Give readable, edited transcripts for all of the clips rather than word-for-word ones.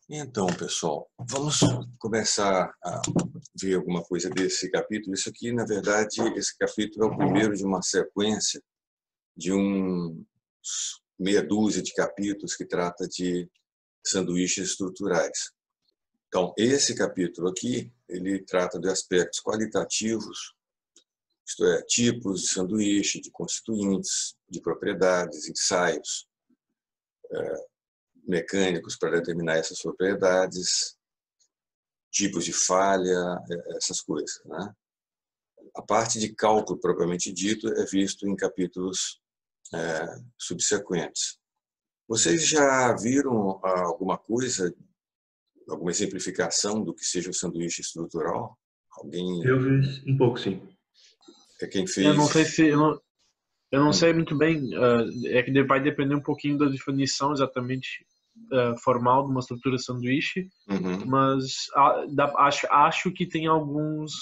Então, pessoal, vamos começar a ver alguma coisa desse capítulo. Isso aqui, na verdade, esse capítulo é o primeiro de uma sequência de meia dúzia de capítulos que trata de sanduíches estruturais. Então, esse capítulo aqui, ele trata de aspectos qualitativos, isto é, tipos de sanduíche, de constituintes, de propriedades, ensaios mecânicos para determinar essas propriedades, tipos de falha, essas coisas, né? A parte de cálculo, propriamente dito, é visto em capítulos subsequentes. Vocês já viram alguma coisa, alguma exemplificação do que seja o sanduíche estrutural? Alguém Eu vi um pouco, sim. é quem Eu não sei fez? se eu não sei Hum, muito bem. É que vai depender um pouquinho da definição exatamente formal de uma estrutura sanduíche, uhum, mas acho que tem alguns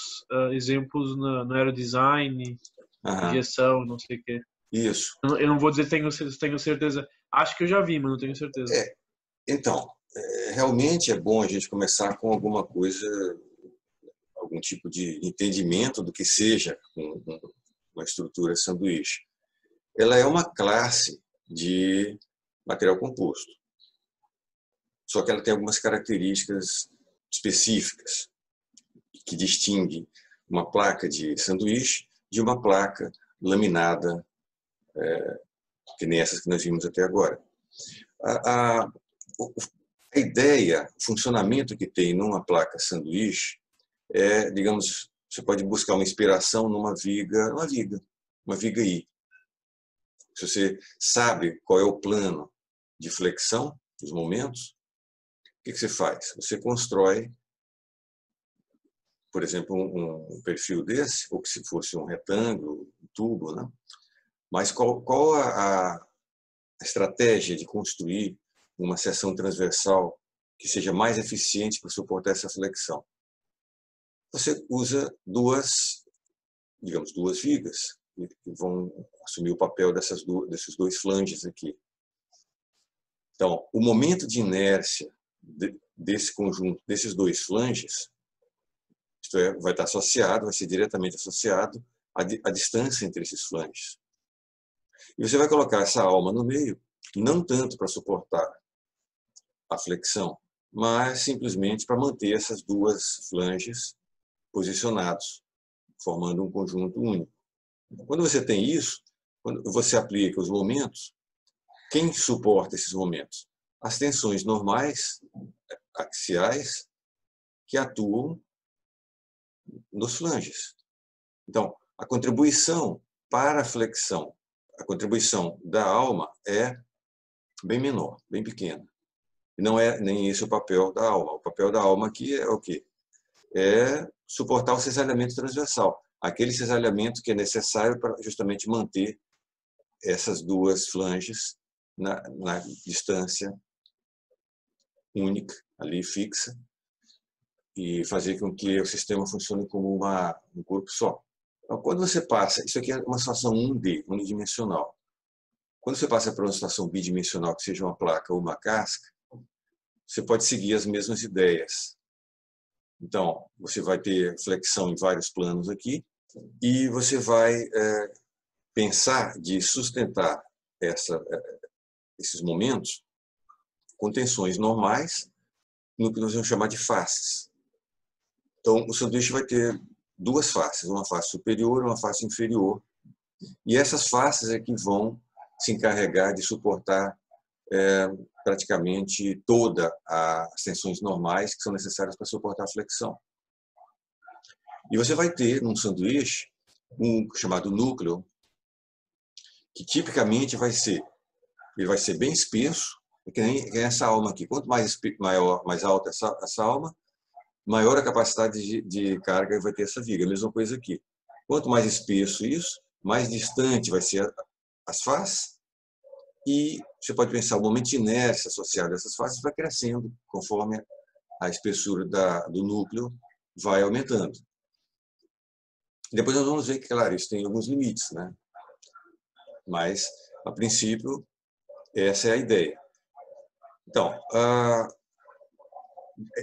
exemplos no aerodesign, aham, injeção, não sei o quê. isso. Eu não vou dizer que tenho certeza. Acho que eu já vi, mas não tenho certeza. Então, realmente é bom a gente começar com alguma coisa, algum tipo de entendimento do que seja uma estrutura sanduíche. Ela é uma classe de material composto, só que ela tem algumas características específicas que distinguem uma placa de sanduíche de uma placa laminada, que nem essas que nós vimos até agora. A, a, a ideia, o funcionamento que tem numa placa sanduíche é, digamos, você pode buscar uma inspiração numa viga, uma viga I. Se você sabe qual é o plano de flexão dos momentos, o que você faz? Você constrói, por exemplo, um perfil desse, ou que se fosse um retângulo, um tubo, né? Mas qual a estratégia de construir uma seção transversal que seja mais eficiente para suportar essa flexão? Você usa duas vigas que vão assumir o papel desses dois flanges aqui. Então, o momento de inércia desse conjunto, desses dois flanges, isto é, vai estar associado, vai ser diretamente associado à distância entre esses flanges. E você vai colocar essa alma no meio, não tanto para suportar a flexão, mas simplesmente para manter essas duas flanges posicionados, formando um conjunto único. Quando você tem isso, quando você aplica os momentos, quem suporta esses momentos? As tensões normais, axiais, que atuam nos flanges. Então, a contribuição para a flexão, a contribuição da alma é bem menor, bem pequena. E não é nem esse o papel da alma. O papel da alma aqui é o quê? É suportar o cisalhamento transversal, aquele cisalhamento que é necessário para justamente manter essas duas flanges na distância única, ali fixa, e fazer com que o sistema funcione como um corpo só. Então, quando você passa, isso aqui é uma situação 1D, unidimensional. Quando você passa para uma situação bidimensional, que seja uma placa ou uma casca, você pode seguir as mesmas ideias. Então, você vai ter flexão em vários planos aqui, e você vai pensar de sustentar esses momentos com tensões normais, no que nós vamos chamar de faces. Então, o sanduíche vai ter duas faces, uma face superior e uma face inferior. E essas faces é que vão se encarregar de suportar praticamente todas as tensões normais que são necessárias para suportar a flexão. E você vai ter num sanduíche um chamado núcleo, que tipicamente ele vai ser bem espesso, que nem essa alma aqui. Quanto mais alta essa alma, maior a capacidade de carga vai ter essa viga. A mesma coisa aqui. Quanto mais espesso isso, mais distante vai ser as faces, e você pode pensar, o momento de inércia associado a essas faces vai crescendo conforme a espessura do núcleo vai aumentando. Depois nós vamos ver que, claro, isso tem alguns limites, né? Mas, a princípio, essa é a ideia. Então,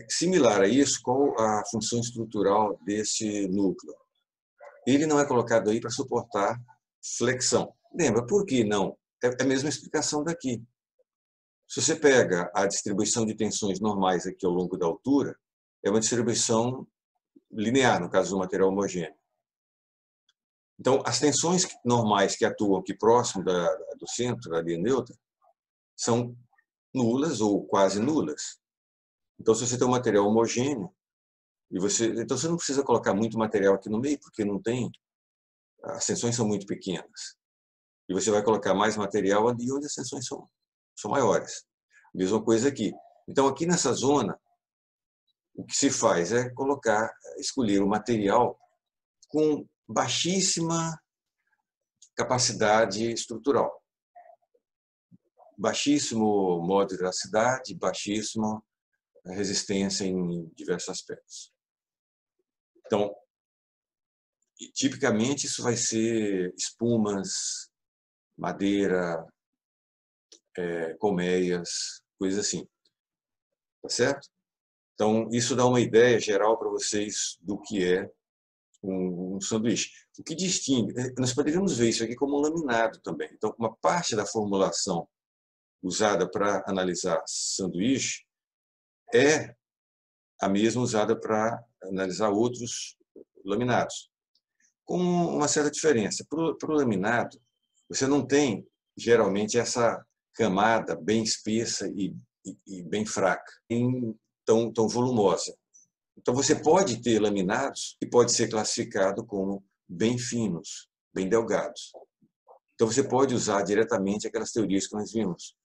Similar a isso, qual a função estrutural desse núcleo? Ele não é colocado aí para suportar flexão. Lembra, por que não? É a mesma explicação daqui. Se você pega a distribuição de tensões normais aqui ao longo da altura, é uma distribuição linear, no caso do material homogêneo. Então, as tensões normais que atuam aqui próximo do centro, da linha neutra, são nulas ou quase nulas. Então, se você tem um material homogêneo, então você não precisa colocar muito material aqui no meio, porque não tem, as tensões são muito pequenas. E você vai colocar mais material ali onde as tensões são maiores. Mesma coisa aqui. Então, aqui nessa zona, o que se faz é escolher um material com baixíssima capacidade estrutural, baixíssimo modo de elasticidade, baixíssima resistência em diversos aspectos. Então, tipicamente isso vai ser espumas, madeira, colmeias, coisas assim, tá certo? Então, isso dá uma ideia geral para vocês do que é um sanduíche. O que distingue, nós poderíamos ver isso aqui como um laminado também. Então, uma parte da formulação usada para analisar sanduíche é a mesma usada para analisar outros laminados, com uma certa diferença. Para o laminado, você não tem, geralmente, essa camada bem espessa e bem fraca, tão volumosa. Então, você pode ter laminados que pode ser classificado como bem finos, bem delgados. Então, você pode usar diretamente aquelas teorias que nós vimos.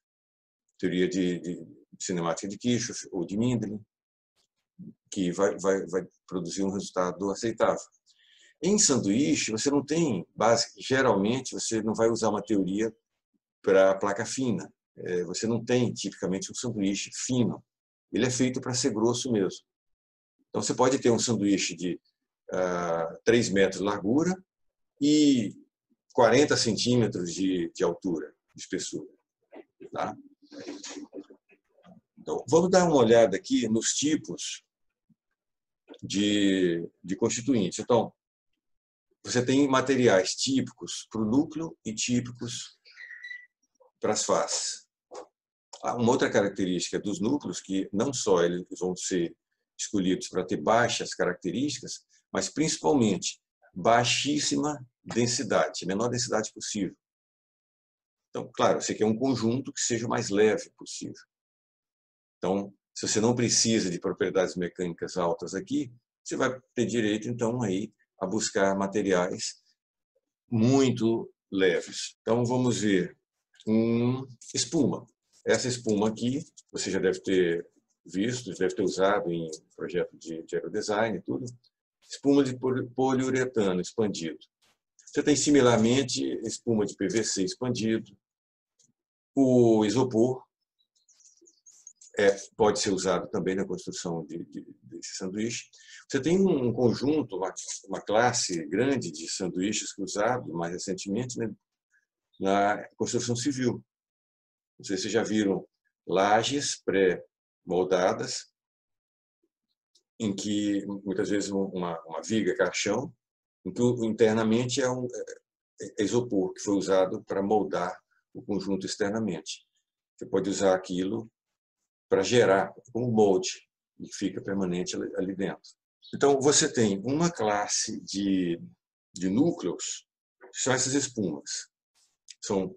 Teoria de cinemática de Kirchhoff ou de Mindlin, que vai produzir um resultado aceitável. Em sanduíche, você não tem base, geralmente você não vai usar uma teoria para placa fina. Você não tem, tipicamente, um sanduíche fino. Ele é feito para ser grosso mesmo. Então, você pode ter um sanduíche de 3 metros de largura e 40 centímetros de altura, de espessura. Tá? Então, vamos dar uma olhada aqui nos tipos de constituintes. Então, você tem materiais típicos para o núcleo e típicos para as faces. Há uma outra característica dos núcleos, que não só eles vão ser escolhidos para ter baixas características, mas principalmente baixíssima densidade, a menor densidade possível. Então, claro, você quer um conjunto que seja o mais leve possível. Então, se você não precisa de propriedades mecânicas altas aqui, você vai ter direito, então, aí, a buscar materiais muito leves. Então, vamos ver espuma. Essa espuma aqui, você já deve ter visto, deve ter usado em projeto de aerodesign e tudo. Espuma de poliuretano expandido. Você tem, similarmente, espuma de PVC expandido. O isopor pode ser usado também na construção desse sanduíche. Você tem um conjunto, uma classe grande de sanduíches usados mais recentemente, né, na construção civil. Não sei se vocês já viram lajes pré-moldadas, em que muitas vezes uma viga caixão, em que internamente é isopor que foi usado para moldar o conjunto externamente. Você pode usar aquilo para gerar um molde e fica permanente ali dentro. Então, você tem uma classe de núcleos, que são essas espumas. São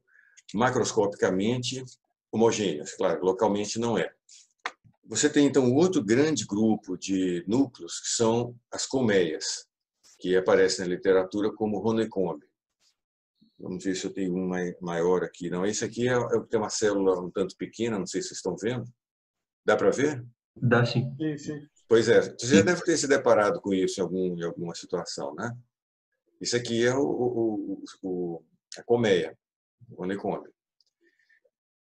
macroscopicamente homogêneas, claro, localmente não é. Você tem, então, outro grande grupo de núcleos, que são as colmeias, que aparecem na literatura como honeycomb. Vamos ver se eu tenho um maior aqui. Não, esse aqui é o que tem uma célula um tanto pequena, não sei se vocês estão vendo. Dá para ver? Dá sim. Sim. Pois é, você já deve ter se deparado com isso em alguma situação, né? Isso aqui é a colmeia, o honeycomb.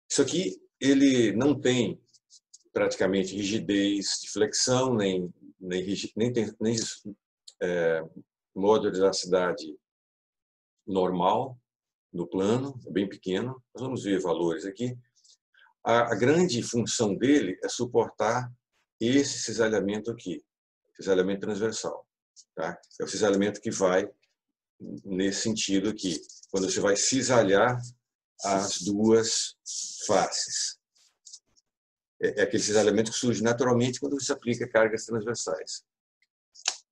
Isso aqui, ele não tem praticamente rigidez de flexão, nem modo de elasticidade normal no plano, é bem pequeno. Nós vamos ver valores aqui. A grande função dele é suportar esse cisalhamento aqui, cisalhamento transversal. Tá? É o cisalhamento que vai nesse sentido aqui, quando você vai cisalhar as duas faces. É aquele cisalhamento que surge naturalmente quando você aplica cargas transversais.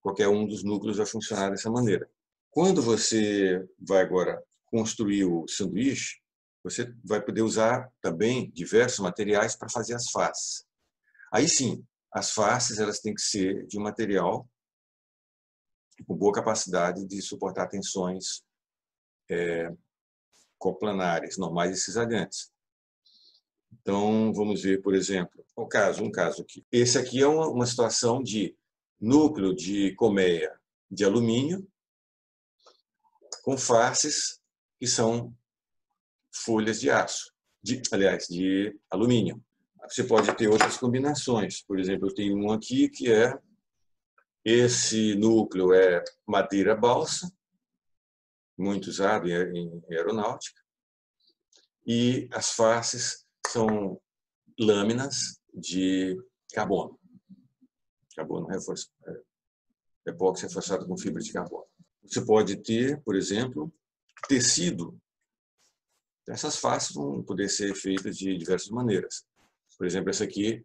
Qualquer um dos núcleos vai funcionar dessa maneira. Quando você vai agora construir o sanduíche, você vai poder usar também diversos materiais para fazer as faces. Aí sim, as faces elas têm que ser de um material com boa capacidade de suportar tensões coplanares, normais e cisalhantes. Então, vamos ver, por exemplo, um caso aqui. Esse aqui é uma situação de núcleo de colmeia de alumínio com faces que são folhas de aço, aliás, de alumínio. Você pode ter outras combinações. Por exemplo, eu tenho um aqui que esse núcleo é madeira balsa, muito usado em aeronáutica, e as faces são lâminas de carbono. Carbono epóxi reforçado com fibra de carbono. Você pode ter, por exemplo, tecido. Essas faces vão poder ser feitas de diversas maneiras. Por exemplo, essa aqui,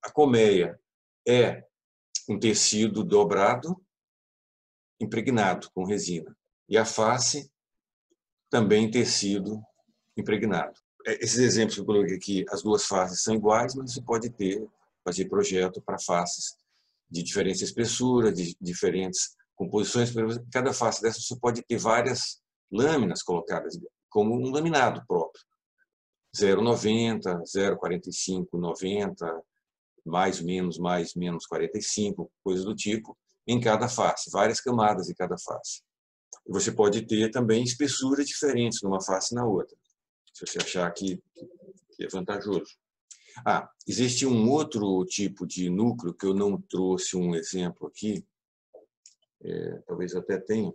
a colmeia é um tecido dobrado, impregnado com resina. E a face, também tecido impregnado. Esses exemplos que eu coloquei aqui, as duas faces são iguais, mas você pode fazer projeto para faces de diferente espessura, de diferentes composições. Cada face dessa você pode ter várias lâminas colocadas, como um laminado próprio. 0,90, 0,45, 90, mais, menos 45, coisas do tipo, em cada face, várias camadas em cada face. E você pode ter também espessuras diferentes numa face e na outra, se você achar que é vantajoso. Existe um outro tipo de núcleo que eu não trouxe um exemplo aqui, talvez eu até tenha,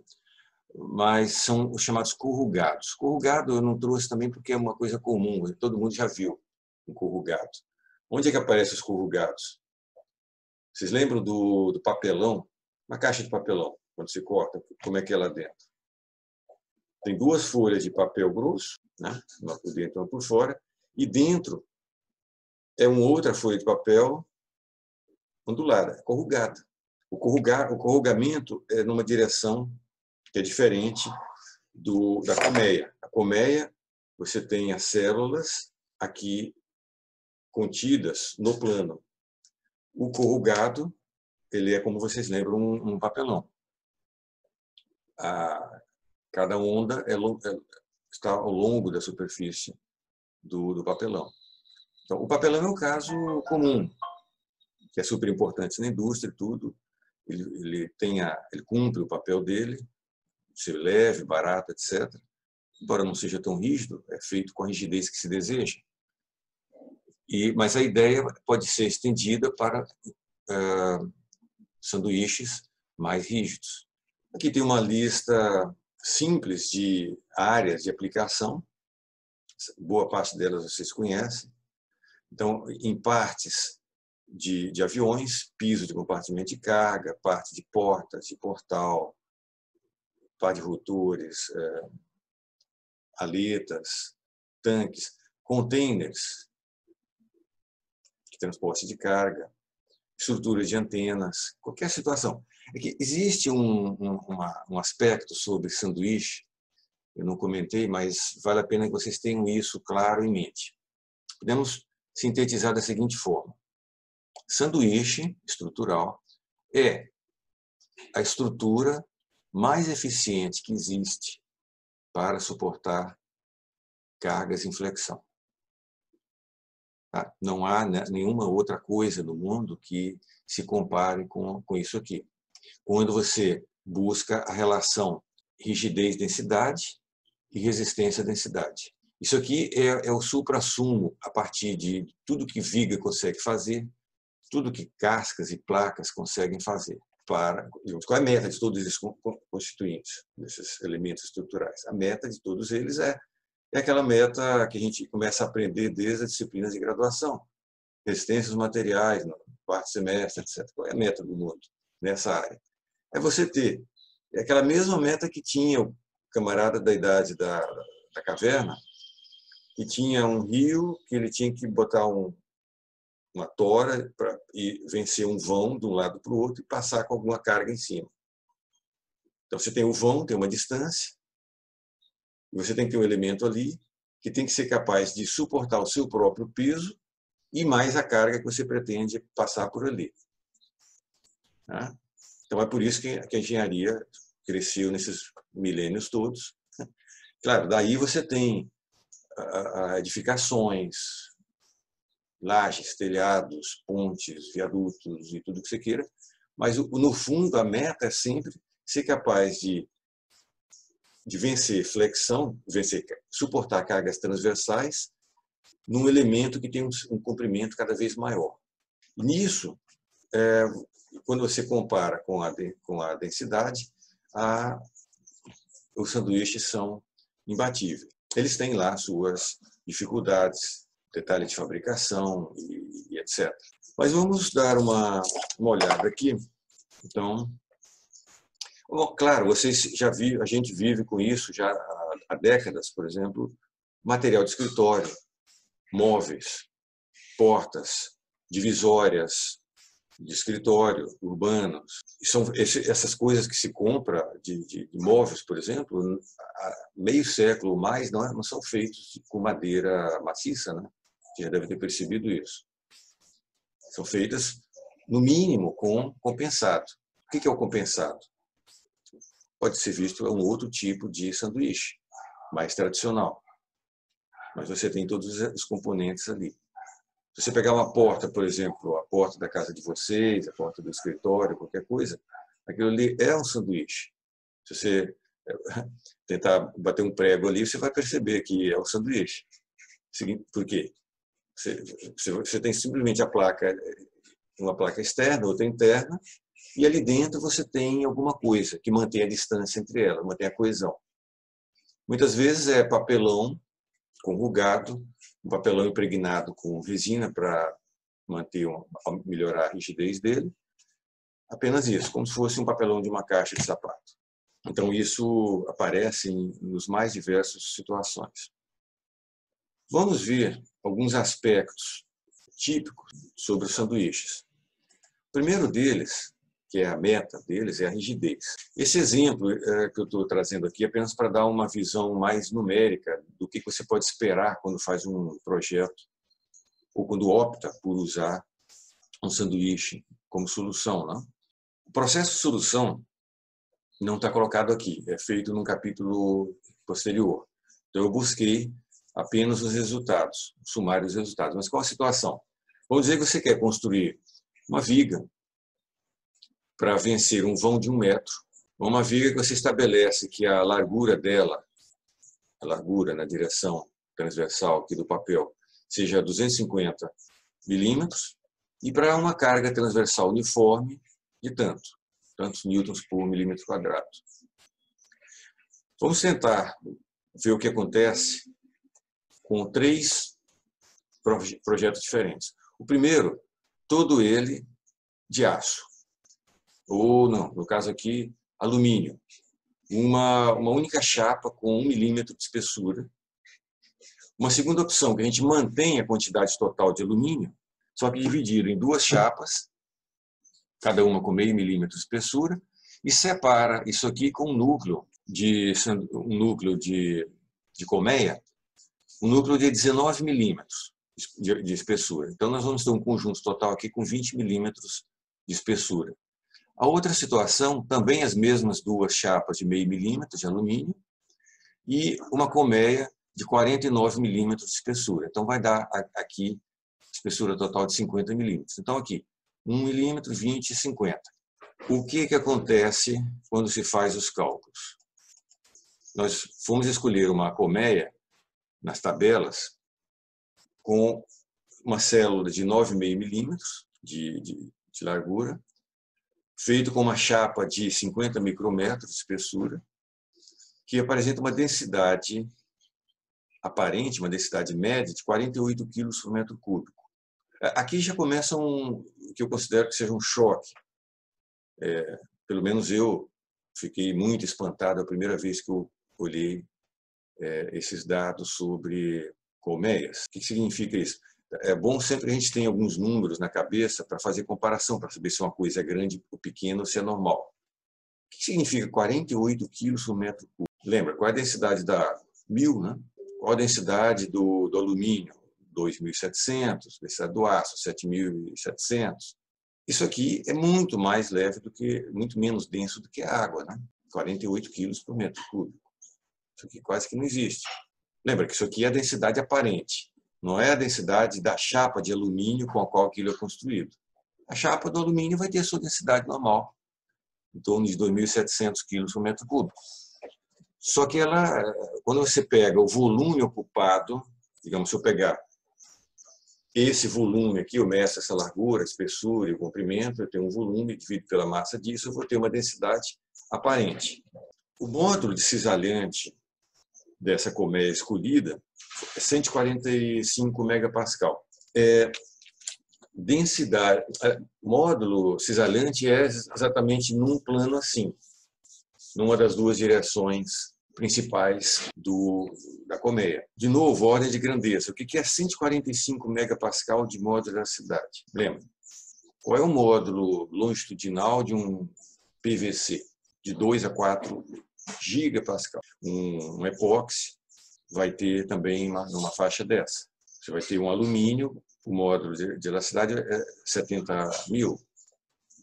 mas são os chamados corrugados. Corrugado eu não trouxe também porque é uma coisa comum, todo mundo já viu um corrugado. Onde é que aparecem os corrugados? Vocês lembram do papelão? Uma caixa de papelão, quando se corta, como é que é lá dentro? Tem duas folhas de papel grosso, né? Uma por dentro e uma por fora, e dentro é uma outra folha de papel ondulada, corrugada. O corrugamento é numa direção que é diferente da colmeia. A colmeia, você tem as células aqui contidas no plano. O corrugado, ele é, como vocês lembram, um papelão. Cada onda está ao longo da superfície do papelão. Então, o papelão é um caso comum, que é super importante na indústria e tudo. Ele cumpre o papel dele, ser leve, barato, etc. Embora não seja tão rígido, é feito com a rigidez que se deseja. Mas a ideia pode ser estendida para sanduíches mais rígidos. Aqui tem uma lista simples de áreas de aplicação. Boa parte delas vocês conhecem. Então, em partes de aviões, piso de compartimento de carga, parte de portas, de portal, parte de rotores, aletas, tanques, containers, de transporte de carga, estruturas de antenas, qualquer situação. É que existe um aspecto sobre sanduíche, eu não comentei, mas vale a pena que vocês tenham isso claro em mente. Podemos sintetizar da seguinte forma. Sanduíche estrutural é a estrutura mais eficiente que existe para suportar cargas em flexão. Não há nenhuma outra coisa no mundo que se compare com isso aqui. Quando você busca a relação rigidez-densidade e resistência-densidade. Isso aqui é o suprassumo a partir de tudo que viga consegue fazer, tudo que cascas e placas conseguem fazer. Qual é a meta de todos esses constituintes, desses elementos estruturais? A meta de todos eles é aquela meta que a gente começa a aprender desde as disciplinas de graduação. Resistência aos materiais, quarto semestre, etc. Qual é a meta do mundo nessa área? É você ter aquela mesma meta que tinha o camarada da idade da caverna, que tinha um rio que ele tinha que botar uma tora e vencer um vão de um lado para o outro e passar com alguma carga em cima. Então você tem o vão, tem uma distância, e você tem que ter um elemento ali que tem que ser capaz de suportar o seu próprio peso e mais a carga que você pretende passar por ali. Então é por isso que a engenharia cresceu nesses milênios todos. Claro, daí você tem edificações, lajes, telhados, pontes, viadutos e tudo que você queira, mas no fundo a meta é sempre ser capaz de vencer flexão, suportar cargas transversais num elemento que tem um comprimento cada vez maior. E nisso, quando você compara com a densidade, os sanduíches são imbatíveis. Eles têm lá suas dificuldades, detalhe de fabricação e etc. Mas vamos dar uma olhada aqui. Então, bom, claro, vocês já viram, a gente vive com isso já há décadas, por exemplo, material de escritório, móveis, portas, divisórias de escritório, urbanos. São essas coisas que se compra de móveis, por exemplo, há meio século ou mais, não são feitos com madeira maciça, né? Você já deve ter percebido isso. São feitas, no mínimo, com compensado. O que é o compensado? Pode ser visto um outro tipo de sanduíche, mais tradicional. Mas você tem todos os componentes ali. Se você pegar uma porta, por exemplo, a porta da casa de vocês, a porta do escritório, qualquer coisa, aquilo ali é um sanduíche. Se você tentar bater um prego ali, você vai perceber que é um sanduíche. Por quê? Você tem simplesmente uma placa externa, outra interna, e ali dentro você tem alguma coisa que mantém a distância entre elas, mantém a coesão. Muitas vezes é papelão corrugado, um papelão impregnado com resina para melhorar a rigidez dele. Apenas isso, como se fosse um papelão de uma caixa de sapato. Então isso aparece nos mais diversas situações. Vamos ver alguns aspectos típicos sobre os sanduíches. O primeiro deles, que é a meta deles, é a rigidez. Esse exemplo que eu estou trazendo aqui é apenas para dar uma visão mais numérica do que você pode esperar quando faz um projeto ou quando opta por usar um sanduíche como solução, né? O processo de solução não está colocado aqui, é feito num capítulo posterior. Então eu busquei apenas os resultados, o sumário dos resultados. Mas qual a situação? Vamos dizer que você quer construir uma viga para vencer um vão de 1 metro, uma viga que você estabelece que a largura dela, a largura na direção transversal aqui do papel, seja 250 milímetros, e para uma carga transversal uniforme de tantos newtons por milímetro quadrado. Vamos tentar ver o que acontece com 3 projetos diferentes. O primeiro, todo ele de aço. Ou não, no caso aqui, alumínio. Uma única chapa com 1 milímetro de espessura. Uma segunda opção, que a gente mantém a quantidade total de alumínio, só que dividido em 2 chapas, cada uma com meio milímetro de espessura, e separa isso aqui com um núcleo de colmeia, um núcleo de 19 milímetros de espessura. Então nós vamos ter um conjunto total aqui com 20 milímetros de espessura. A outra situação, também as mesmas 2 chapas de meio milímetro de alumínio e uma colmeia de 49 milímetros de espessura. Então vai dar aqui espessura total de 50 milímetros. Então aqui, 1 milímetro, 20 e 50. O que acontece quando se faz os cálculos? Nós fomos escolher uma colmeia nas tabelas com uma célula de 9,5 milímetros de largura, feito com uma chapa de 50 micrômetros de espessura, que apresenta uma densidade aparente, uma densidade média de 48 quilos por metro cúbico. Aqui já começa o que eu considero que seja um choque. Pelo menos eu fiquei muito espantado a primeira vez que eu olhei esses dados sobre colmeias. O que significa isso? É bom sempre a gente ter alguns números na cabeça para fazer comparação, para saber se uma coisa é grande ou pequena ou se é normal. O que significa 48 quilos por metro cúbico? Lembra, qual é a densidade da água? 1.000, né? Qual a densidade do alumínio? 2.700. Densidade do aço? 7.700. Isso aqui é muito mais leve muito menos denso do que a água, né? 48 quilos por metro cúbico. Isso aqui quase que não existe. Lembra que isso aqui é a densidade aparente, não é a densidade da chapa de alumínio com a qual aquilo é construído. A chapa do alumínio vai ter a sua densidade normal, em torno de 2.700 quilos por metro cúbico. Só que quando você pega o volume ocupado, digamos, se eu pegar esse volume aqui, eu meço essa largura, a espessura e o comprimento, eu tenho um volume, divido pela massa disso, eu vou ter uma densidade aparente. O módulo de cisalhante dessa colmeia escolhida é 145 megapascal. Densidade, módulo cisalhante é exatamente num plano assim, numa das duas direções principais da colmeia. De novo, ordem de grandeza. O que é 145 megapascal de módulo da cidade? Lembra? Qual é o módulo longitudinal de um PVC? De 2 a 4 gigapascal. Um epóxi vai ter também uma faixa dessa. Você vai ter um alumínio, o módulo de elasticidade é 70.000,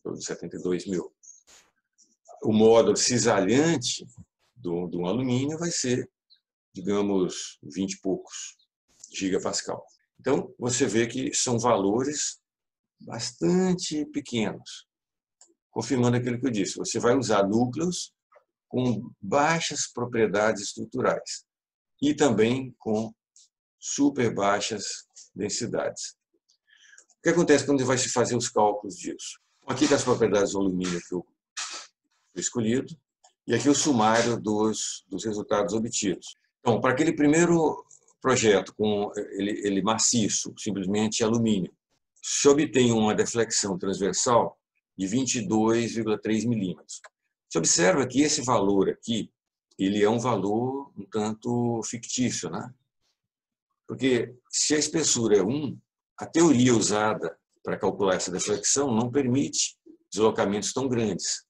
72.000. O módulo cisalhante do alumínio vai ser, digamos, 20 e poucos gigapascal. Então, você vê que são valores bastante pequenos. Confirmando aquilo que eu disse, você vai usar núcleos com baixas propriedades estruturais e também com super baixas densidades. O que acontece quando vai se fazer os cálculos disso? Aqui das propriedades do alumínio que eu escolhido, e aqui o sumário dos resultados obtidos. Então, para aquele primeiro projeto, com ele maciço, simplesmente alumínio, se obtém uma deflexão transversal de 22,3 milímetros. Você observa que esse valor aqui, ele é um valor um tanto fictício, né? Porque se a espessura é 1, a teoria usada para calcular essa deflexão não permite deslocamentos tão grandes.